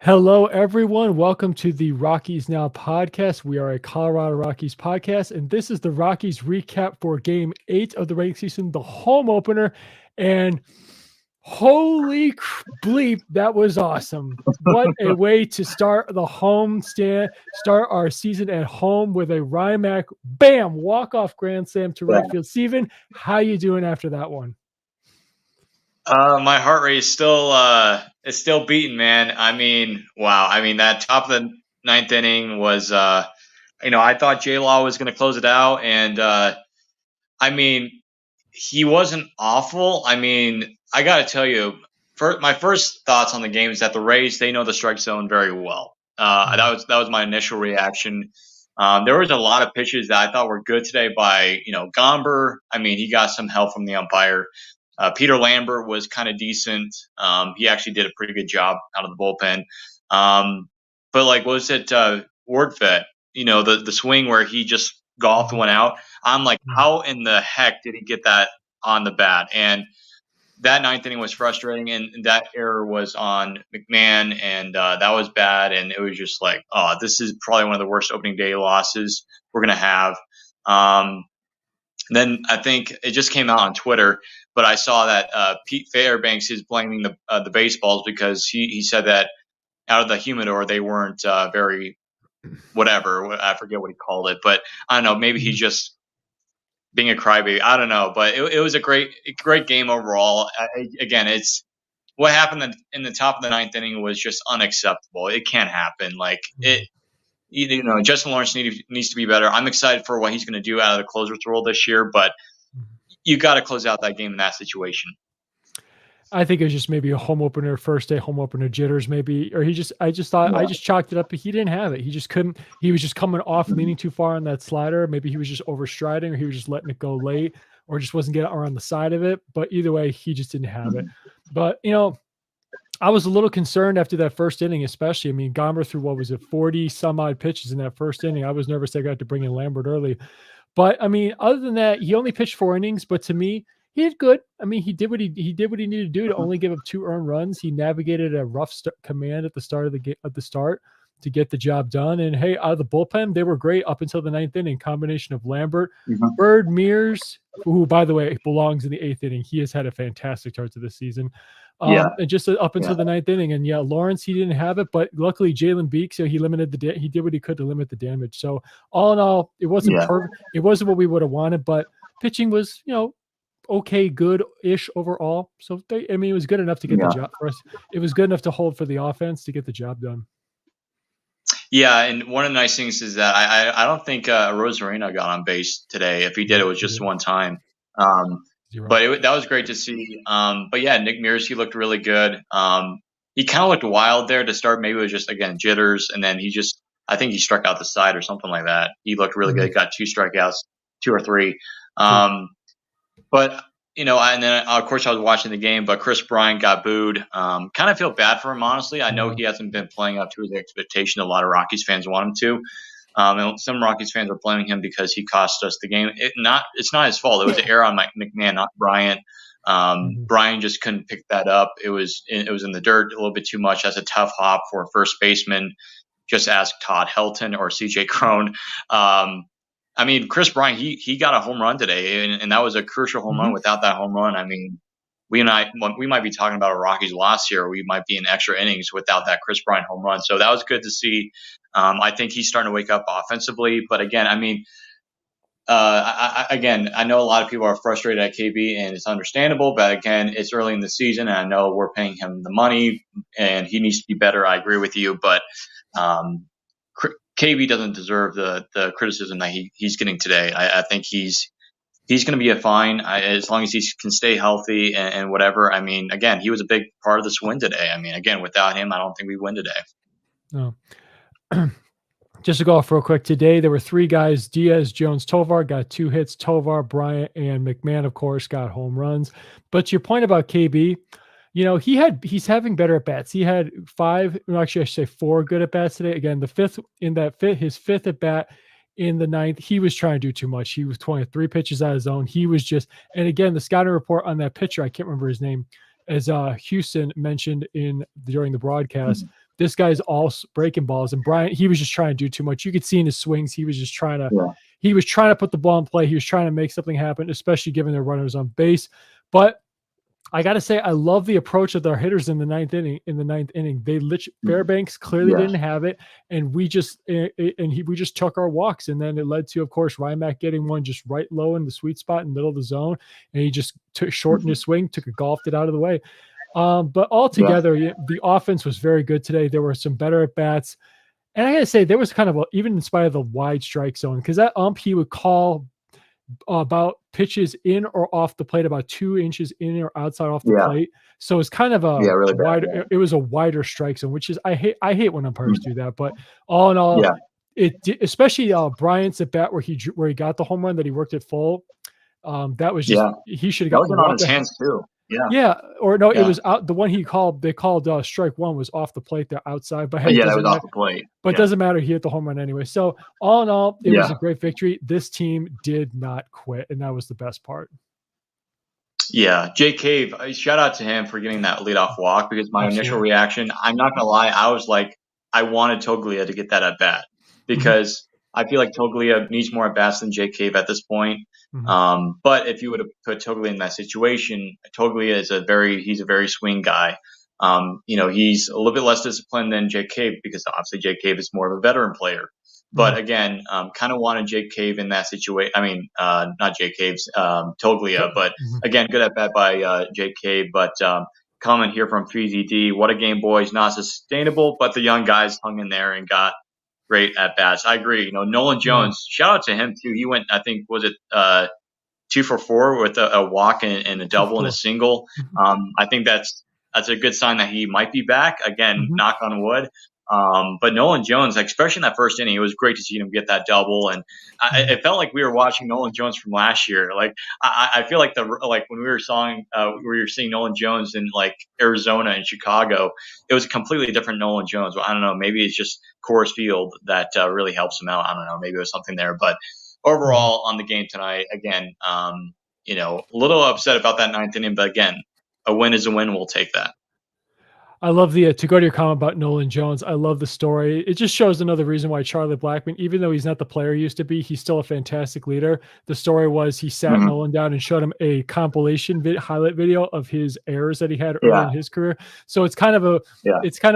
Hello, everyone. Welcome to the Rockies Now podcast. We are a Colorado Rockies podcast, and this is the Rockies recap for Game 8 of the regular season, the home opener. And holy bleep, that was awesome. What a way to start the home stand, start our season at home with a Rymac, bam, walk-off grand slam to right field. Steven, how you doing after that one? My heart rate is still beating, man. I mean, wow. I mean, that top of the ninth inning was, I thought J-Law was going to close it out, and I mean, he wasn't awful. I mean, I got to tell you, my first thoughts on the game is that the Rays, they know the strike zone very well. That was my initial reaction. There was a lot of pitches that I thought were good today by Gomber. I mean, he got some help from the umpire. Peter Lambert was kind of decent. He actually did a pretty good job out of the bullpen. But like, what was it? Wordfet, the swing where he just golfed one out. I'm like, how in the heck did he get that on the bat? And that ninth inning was frustrating, and that error was on McMahon, and that was bad. And it was just like, oh, this is probably one of the worst opening day losses we're gonna have. Then I think it just came out on Twitter, but I saw that Pete Fairbanks is blaming the baseballs because he said that out of the humidor they weren't very whatever. I forget what he called it, but I don't know. Maybe he's just being a crybaby. I don't know, but it was a great game overall. Again, it's what happened in the top of the ninth inning was just unacceptable. It can't happen. Like it. Justin Lawrence needs to be better. I'm excited for what he's going to do out of the closer's role this year, but you got to close out that game in that situation. I think it was just maybe a home opener, first day home opener jitters, maybe, or I just chalked it up, but he didn't have it. He just couldn't. He was just coming off, leaning too far on that slider. Maybe he was just overstriding, or he was just letting it go late, or just wasn't getting around the side of it. But either way, he just didn't have it. But I was a little concerned after that first inning, especially. I mean, Gomber threw 40 some odd pitches in that first inning. I was nervous they got to bring in Lambert early. But I mean, other than that, he only pitched 4 innings. But to me, he did good. I mean, he did what he needed to do to only give up 2 earned runs. He navigated a rough command at the start of the game, to get the job done. And hey, out of the bullpen, they were great up until the 9th inning. Combination of Lambert, Bird, Mears, who by the way belongs in the 8th inning. He has had a fantastic start to the season. And just up until the 9th inning. And Lawrence, he didn't have it, but luckily Jalen Beeks, he limited he did what he could to limit the damage. So all in all, it wasn't perfect. It wasn't what we would have wanted, but pitching was, okay, good-ish overall. So it was good enough to get the job for us. It was good enough to hold for the offense to get the job done. Yeah, and one of the nice things is that I don't think Rosarino got on base today. If he did, it was just one time. But that was great to see. But yeah, Nick Mears, he looked really good. He kind of looked wild there to start. Maybe it was just, again, jitters. And then I think he struck out the side or something like that. He looked really good. Got 2 strikeouts, 2 or 3. But, and then, of course, I was watching the game, but Chris Bryant got booed. Kind of feel bad for him, honestly. I know he hasn't been playing up to his expectation. A lot of Rockies fans want him to. And some Rockies fans are blaming him because he cost us the game. It's not his fault. It was an error on McMahon, not Bryant. Bryant just couldn't pick that up. It was in the dirt a little bit too much. That's a tough hop for a first baseman. Just ask Todd Helton or CJ Cron. I mean, Chris Bryant, he got a home run today, and that was a crucial home run. Without that home run, I mean, we might be talking about a Rockies loss here. We might be in extra innings without that Chris Bryant home run. So that was good to see. I think he's starting to wake up offensively. But again, I mean, I know a lot of people are frustrated at KB, and it's understandable. But again, it's early in the season, and I know we're paying him the money, and he needs to be better. I agree with you, but KB doesn't deserve the criticism that he's getting today. I think he's going to be fine as long as he can stay healthy and whatever. I mean, again, he was a big part of this win today. I mean, again, without him, I don't think we win today. No. Just to go off real quick, today there were 3 guys, Diaz, Jones, Tovar got 2 hits. Tovar, Bryant, and McMahon, of course, got home runs. But your point about KB, he's having better at bats. He had 5, actually I should say 4 good at bats today. Again, his 5th at bat in the 9th, he was trying to do too much. He was 23 pitches out of his zone. He was just, and again, the scouting report on that pitcher, I can't remember his name, as Houston mentioned during the broadcast, this guy's all breaking balls. And Bryant, he was just trying to do too much. You could see in his swings, he was just trying to, he was trying to put the ball in play. He was trying to make something happen, especially given their runners on base. But I got to say, I love the approach of their hitters in the ninth inning. They Fairbanks clearly didn't have it, and we just took our walks, and then it led to, of course, Rymack getting one just right low in the sweet spot in the middle of the zone, and he just shortened his swing, golfed it out of the way. But altogether, the offense was very good today. There were some better at bats, and I got to say, there was kind of even in spite of the wide strike zone, because that he would call about pitches in or off the plate, about 2 inches in or outside off the plate. So it's kind of a really wider. It was a wider strike zone, which is I hate when umpires do that. But all in all, especially Bryant's at bat where he got the home run that he worked at full. That was just he should have got that was on his hands too. Yeah, or no, it was out. The one he called, they called strike one was off the plate. They're outside, but hey, that was off the plate. But it doesn't matter. He hit the home run anyway. So all in all, it was a great victory. This team did not quit, and that was the best part. Yeah, Jay Cave, shout out to him for getting that leadoff walk, because my initial reaction, I'm not gonna lie, I was like, I wanted Toglia to get that at bat, because I feel like Toglia needs more at bats than Jay Cave at this point. But if you would have put Toglia in that situation, Toglia is he's a very swing guy. He's a little bit less disciplined than Jake Cave, because obviously Jake Cave is more of a veteran player. But again, kind of wanted Jake Cave in that situation. I mean, not Jake Cave's, Toglia, but again, good at bat by Jake Cave. But comment here from 3ZD, what a game, boys. Not sustainable, but the young guys hung in there and got great at bats. I agree. Nolan Jones, shout out to him too. He went, I think, was it 2 for 4 with a walk and a double and a single. I think that's a good sign that he might be back again. Knock on wood. But Nolan Jones, especially in that first inning, it was great to see him get that double, and it felt like we were watching Nolan Jones from last year. Like I feel like when we were seeing Nolan Jones in like Arizona and Chicago, it was a completely different Nolan Jones. I don't know, maybe it's just Coors Field that really helps him out. I don't know, maybe it was something there. But overall, on the game tonight, again, a little upset about that 9th inning, but again, a win is a win. We'll take that. I love to go to your comment about Nolan Jones. I love the story. It just shows another reason why Charlie Blackmon, even though he's not the player he used to be, he's still a fantastic leader. The story was he sat Nolan down and showed him a compilation highlight video of his errors that he had early in his career. So it's kind of a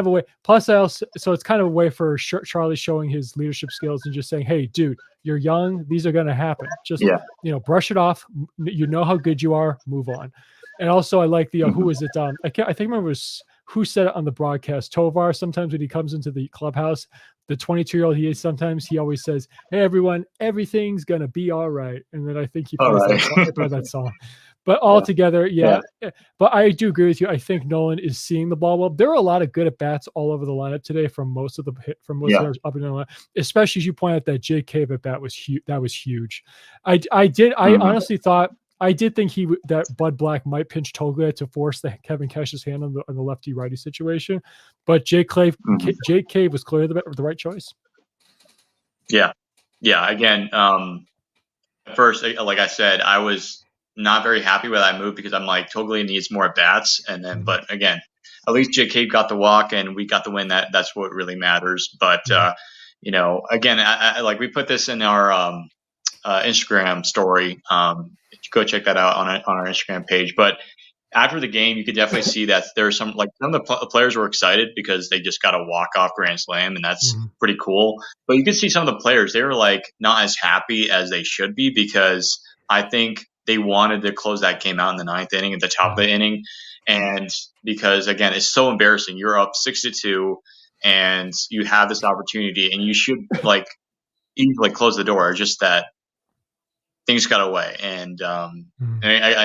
way. Plus, it's kind of a way for Charlie showing his leadership skills and just saying, "Hey, dude, you're young. These are going to happen. Just brush it off. You know how good you are. Move on." And also, I like the who was it? I think remember it was. Who said it on the broadcast? Tovar, sometimes when he comes into the clubhouse, the 22-year-old he is, sometimes he always says, "Hey, everyone, everything's going to be all right." And then I think he plays that song. But altogether, But I do agree with you. I think Nolan is seeing the ball well. There are a lot of good at-bats all over the lineup today from most of the players up and down the line, especially as you point out that Jake Cave at-bat was huge. That was huge. I honestly thought I did think that Bud Black might pinch Toglia to force the Kevin Cash's hand on the lefty-righty situation, but Jake Cave was clearly the right choice. Yeah. Again, at first, like I said, I was not very happy with that move, because I'm like, Toglia needs more at bats, and then, but again, at least Jake Cave got the walk and we got the win. That's what really matters. But again, I like we put this in our Instagram story. Go check that out on our Instagram page. But after the game, you could definitely see that there's some of the players were excited because they just got a walk-off grand slam, and that's pretty cool. But you could see some of the players, they were like not as happy as they should be, because I think they wanted to close that game out in the 9th inning, at the top of the inning. And because, again, it's so embarrassing. You're up 6-2 and you have this opportunity, and you should easily close the door. Just that things got away. And I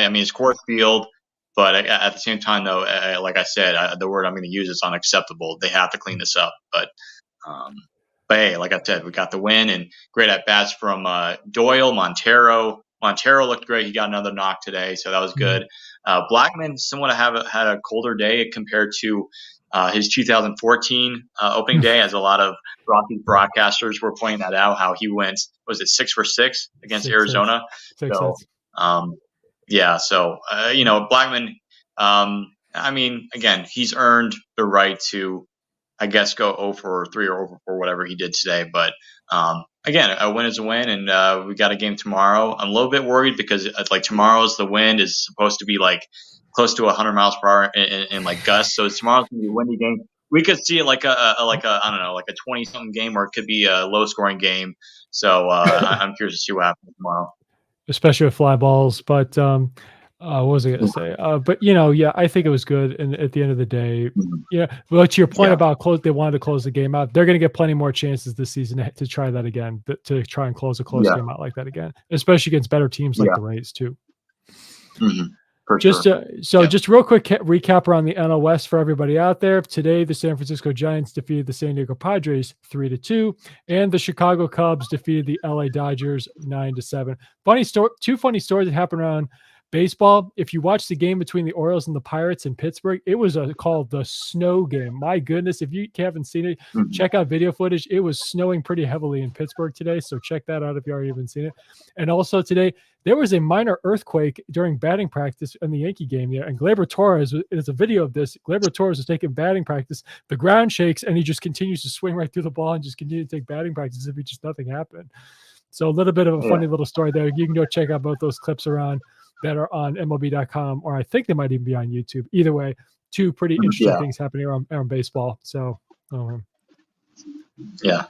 mean, it's Coors Field, but at the same time, though, like I said, the word I'm going to use is unacceptable. They have to clean this up. But hey, like I said, we got the win, and great at bats from Doyle, Montero. Montero looked great. He got another knock today, so that was good. Blackmon somewhat had a colder day compared to his 2014 opening day, as a lot of Rockies broadcasters were pointing that out, how he went, was it 6 for 6 against Arizona? So Blackmon, I mean, again, he's earned the right to, I guess, go 0 for 3 or 0 for 4, whatever he did today. But again, a win is a win, and we got a game tomorrow. I'm a little bit worried because like tomorrow's the wind is supposed to be like close to 100 miles per hour in like gusts. So tomorrow's gonna be a windy game. We could see like a I don't know, like a 20 something game, or it could be a low scoring game. So I'm curious to see what happens tomorrow. Especially with fly balls. But what was I going to say? But yeah, I think it was good. And at the end of the day, Mhm. yeah. Well, to your point Yeah, about they wanted to close the game out. They're going to get plenty more chances this season to try that again, to try and close a close yeah, game out like that again, especially against better teams like yeah, the Rays too. hmm for Just sure. so, Yeah. just real quick recap around the NL West for everybody out there. Today, the San Francisco Giants defeated the San Diego Padres 3-2, and the Chicago Cubs defeated the LA Dodgers 9-7. Funny story, two funny stories that happened around baseball. If you watch the game between the Orioles and the Pirates in Pittsburgh, it was called the snow game. My goodness, if you haven't seen it, Mhm. check out video footage. It was snowing pretty heavily in Pittsburgh today, so check that out if you already haven't seen it. And also today, there was a minor earthquake during batting practice in the Yankee game there, and Gleyber Torres, there's a video of this. Gleyber Torres is taking batting practice. The ground shakes, and he just continues to swing right through the ball and just continue to take batting practice as if just nothing happened. So a little bit of a Yeah. funny little story there. You can go check out both those clips around that are on MLB.com, or I think they might even be on YouTube. Either way, two pretty interesting Yeah. things happening around baseball. So, Yeah.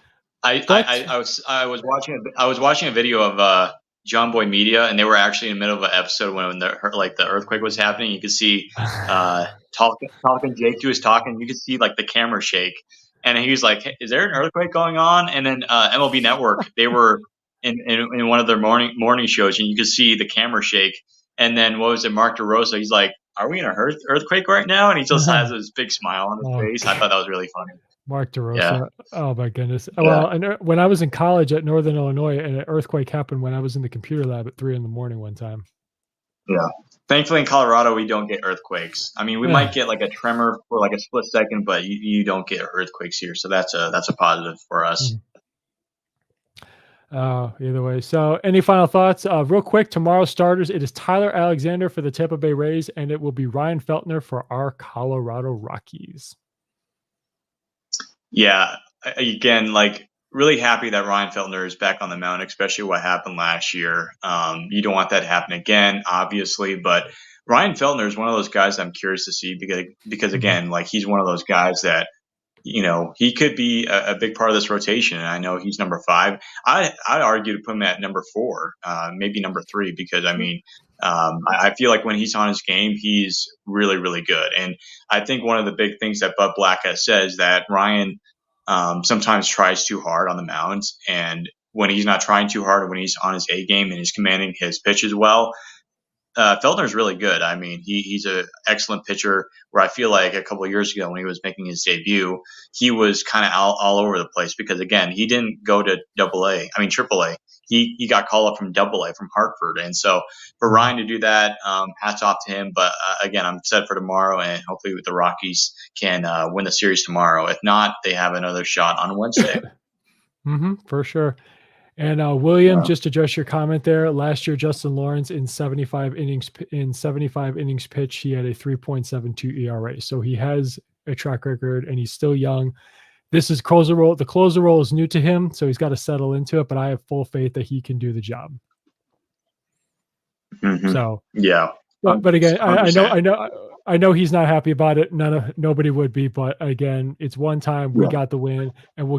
I was watching a video of John Boy Media, and they were actually in the middle of an episode when the earthquake was happening. You could see talking Jake was talking. You could see like the camera shake, and he was like, hey, "Is there an earthquake going on?" And then MLB Network, they were in one of their morning shows, and you could see the camera shake. And then what was it, Mark DeRosa? He's like, "Are we in a earthquake right now?" And he just has this big smile on his Oh, face. I thought that was really funny. Mark Yeah. DeRosa. Oh my goodness. Yeah. Well, and when I was in college at Northern Illinois, and an earthquake happened when I was in the computer lab at 3 a.m. one time. Yeah. Thankfully, in Colorado, we don't get earthquakes. I mean, we might get like a tremor for like a split second, but you don't get earthquakes here, so that's a positive for us. Either way. So, any final thoughts? Real quick, tomorrow's starters, it is Tyler Alexander for the Tampa Bay Rays, and it will be Ryan Feltner for our Colorado Rockies. Yeah. Again, like really happy that Ryan Feltner is back on the mound, especially what happened last year. You don't want that to happen again, obviously, but Ryan Feltner is one of those guys I'm curious to see because again, like he's one of those guys that he could be a big part of this rotation. And I know he's number 5. I'd argue to put him at number 4, maybe number 3, because I mean, I feel like when he's on his game, he's really, really good. And I think one of the big things that Bud Black has said is that Ryan sometimes tries too hard on the mound. And when he's not trying too hard, or when he's on his A game and he's commanding his pitches well, Feltner's really good. I mean, he's an excellent pitcher. Where I feel like a couple of years ago when he was making his debut, he was kind of all over the place because again, he didn't go to Triple A. He got called up from Double A from Hartford, and so for Ryan to do that, hats off to him. But again, I'm excited for tomorrow, and hopefully the Rockies can win the series tomorrow. If not, they have another shot on Wednesday. For sure. And William, Yeah. just address your comment there. Last year, Justin Lawrence in 75 innings pitched, he had a 3.72 ERA. So he has a track record, and he's still young. This is closer role. The closer role is new to him, so he's got to settle into it. But I have full faith that he can do the job. So yeah, but again, I know he's not happy about it. Nobody would be. But again, it's one time we got the win, and he'll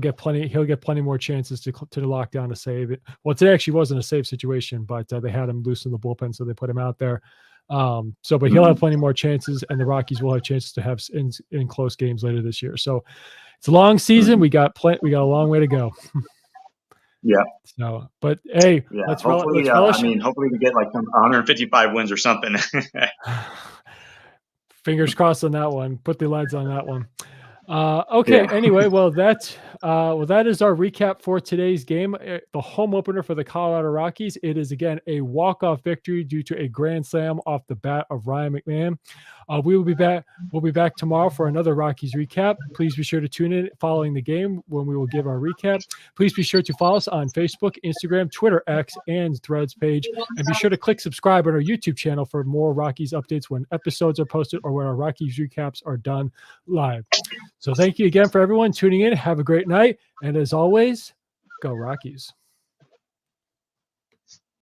get plenty more chances to lock down a save. Well, today actually wasn't a save situation, but they had him loose in the bullpen, so they put him out there. But he'll have plenty more chances, and the Rockies will have chances to have in close games later this year. So it's a long season. We got a long way to go. Yeah. So, but hey, yeah. let's hopefully, hopefully we get like some 155 wins or something. Fingers crossed on that one. Put the lights on that one. Okay. Yeah. Anyway, well that is our recap for today's game. The home opener for the Colorado Rockies. It is again a walk-off victory due to a grand slam off the bat of Ryan McMahon. We will be back. We'll be back tomorrow for another Rockies recap. Please be sure to tune in following the game when we will give our recap. Please be sure to follow us on Facebook, Instagram, Twitter, X, and Threads page. And be sure to click subscribe on our YouTube channel for more Rockies updates when episodes are posted or when our Rockies recaps are done live. So thank you again for everyone tuning in. Have a great night. And as always, go Rockies.